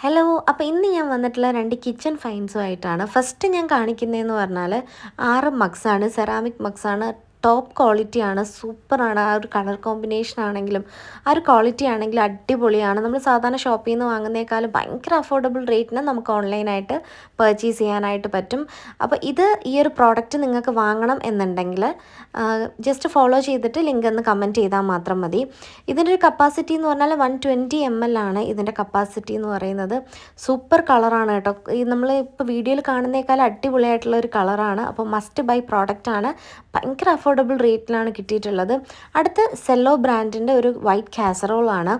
Hello. അപ്പോൾ ഇന്ന് ഞാൻ വന്നിട്ടുള്ള 2 കിച്ചൺ ഫൈൻസുമായിട്ടാണ്. ഫസ്റ്റ് ഞാൻ കാണിക്കുന്നതെന്ന് പറഞ്ഞാൽ 6 മഗ്സാണ്. സെറാമിക് മഗ്സാണ്. ടോപ്പ് ക്വാളിറ്റിയാണ്. സൂപ്പറാണ്. ആ ഒരു കളർ കോമ്പിനേഷൻ ആണെങ്കിലും ആ ഒരു ക്വാളിറ്റി ആണെങ്കിലും അടിപൊളിയാണ്. നമ്മൾ സാധാരണ ഷോപ്പിൽ നിന്ന് വാങ്ങുന്നേക്കാളും ഭയങ്കര അഫോർഡബിൾ റേറ്റിന് നമുക്ക് ഓൺലൈനായിട്ട് പർച്ചേസ് ചെയ്യാനായിട്ട് പറ്റും. അപ്പോൾ ഈ ഒരു പ്രോഡക്റ്റ് നിങ്ങൾക്ക് വാങ്ങണം എന്നുണ്ടെങ്കിൽ ജസ്റ്റ് ഫോളോ ചെയ്തിട്ട് ലിങ്ക് ഒന്ന് കമൻറ്റ് ചെയ്താൽ മാത്രം മതി. ഇതിൻ്റെ ഒരു കപ്പാസിറ്റി എന്ന് പറഞ്ഞാൽ 120 ml ആണ് ഇതിൻ്റെ കപ്പാസിറ്റി എന്ന് പറയുന്നത്. സൂപ്പർ കളറാണ് കേട്ടോ. നമ്മൾ ഇപ്പോൾ വീഡിയോയിൽ കാണുന്നേക്കാളും അടിപൊളിയായിട്ടുള്ള ഒരു കളറാണ്. അപ്പോൾ മസ്റ്റ് ബൈ പ്രോഡക്റ്റാണ്. ഭയങ്കര അഫോർഡബിൾ റേറ്റിലാണ് കിട്ടിയിട്ടുള്ളത്. അടുത്ത് സെല്ലോ ബ്രാൻഡിൻ്റെ ഒരു വൈറ്റ് കാസറോളാണ്.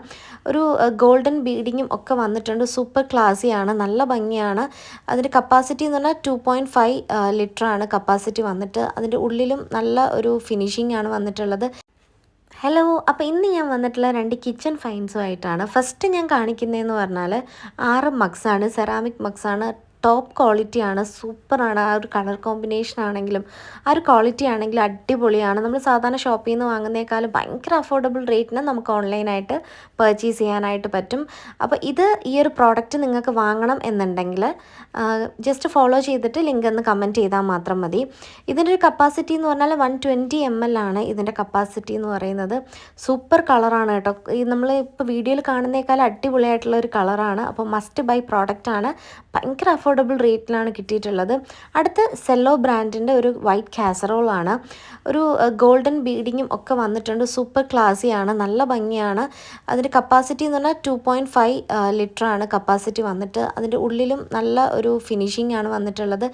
ഒരു ഗോൾഡൻ ബീഡിങ്ങും ഒക്കെ വന്നിട്ടുണ്ട്. സൂപ്പർ ക്ലാസിയാണ്. നല്ല ഭംഗിയാണ്. അതിൻ്റെ കപ്പാസിറ്റി എന്ന് പറഞ്ഞാൽ 2.5 ലിറ്ററാണ് കപ്പാസിറ്റി വന്നിട്ട്. അതിൻ്റെ ഉള്ളിലും നല്ല ഒരു ഫിനിഷിംഗ് ആണ് വന്നിട്ടുള്ളത്. ഹലോ. അപ്പോൾ ഇന്ന് ഞാൻ വന്നിട്ടുള്ള 2 കിച്ചൺ ഫൈൻസുമായിട്ടാണ്. ഫസ്റ്റ് ഞാൻ കാണിക്കുന്നതെന്ന് പറഞ്ഞാൽ 6 മഗ്സാണ്. സെറാമിക് മഗ്സാണ്. ടോപ്പ് ക്വാളിറ്റിയാണ്. സൂപ്പറാണ്. ആ ഒരു കളർ കോമ്പിനേഷൻ ആണെങ്കിലും ആ ഒരു ക്വാളിറ്റി ആണെങ്കിലും അടിപൊളിയാണ്. നമ്മൾ സാധാരണ ഷോപ്പിൽ നിന്ന് വാങ്ങുന്നേക്കാളും ഭയങ്കര അഫോർഡബിൾ റേറ്റിന് നമുക്ക് ഓൺലൈനായിട്ട് പർച്ചേസ് ചെയ്യാനായിട്ട് പറ്റും. അപ്പോൾ ഈ ഒരു പ്രോഡക്റ്റ് നിങ്ങൾക്ക് വാങ്ങണം എന്നുണ്ടെങ്കിൽ ജസ്റ്റ് ഫോളോ ചെയ്തിട്ട് ലിങ്ക് ഒന്ന് കമൻറ്റ് ചെയ്താൽ മാത്രം മതി. ഇതിൻ്റെ ഒരു കപ്പാസിറ്റി എന്ന് പറഞ്ഞാൽ 120 ml ആണ് ഇതിൻ്റെ കപ്പാസിറ്റി എന്ന് പറയുന്നത്. സൂപ്പർ കളറാണ് കേട്ടോ. നമ്മൾ ഇപ്പോൾ വീഡിയോയിൽ കാണുന്നേക്കാളും അടിപൊളിയായിട്ടുള്ള ഒരു കളറാണ്. അപ്പോൾ മസ്റ്റ് ബൈ പ്രോഡക്റ്റാണ്. ഭയങ്കര അഫോർഡബിൾ റേറ്റിലാണ് കിട്ടിയിട്ടുള്ളത്. അടുത്ത് സെല്ലോ ബ്രാൻഡിൻ്റെ ഒരു വൈറ്റ് കാസറോളാണ്. ഒരു ഗോൾഡൻ ബീഡിങ്ങും ഒക്കെ വന്നിട്ടുണ്ട്. സൂപ്പർ ക്ലാസിയാണ്. നല്ല ഭംഗിയാണ്. അതിൻ്റെ കപ്പാസിറ്റി എന്ന് പറഞ്ഞാൽ 2.5 ലിറ്ററാണ് കപ്പാസിറ്റി വന്നിട്ട്. അതിൻ്റെ ഉള്ളിലും നല്ല ഒരു ഫിനിഷിംഗ് ആണ് വന്നിട്ടുള്ളത്.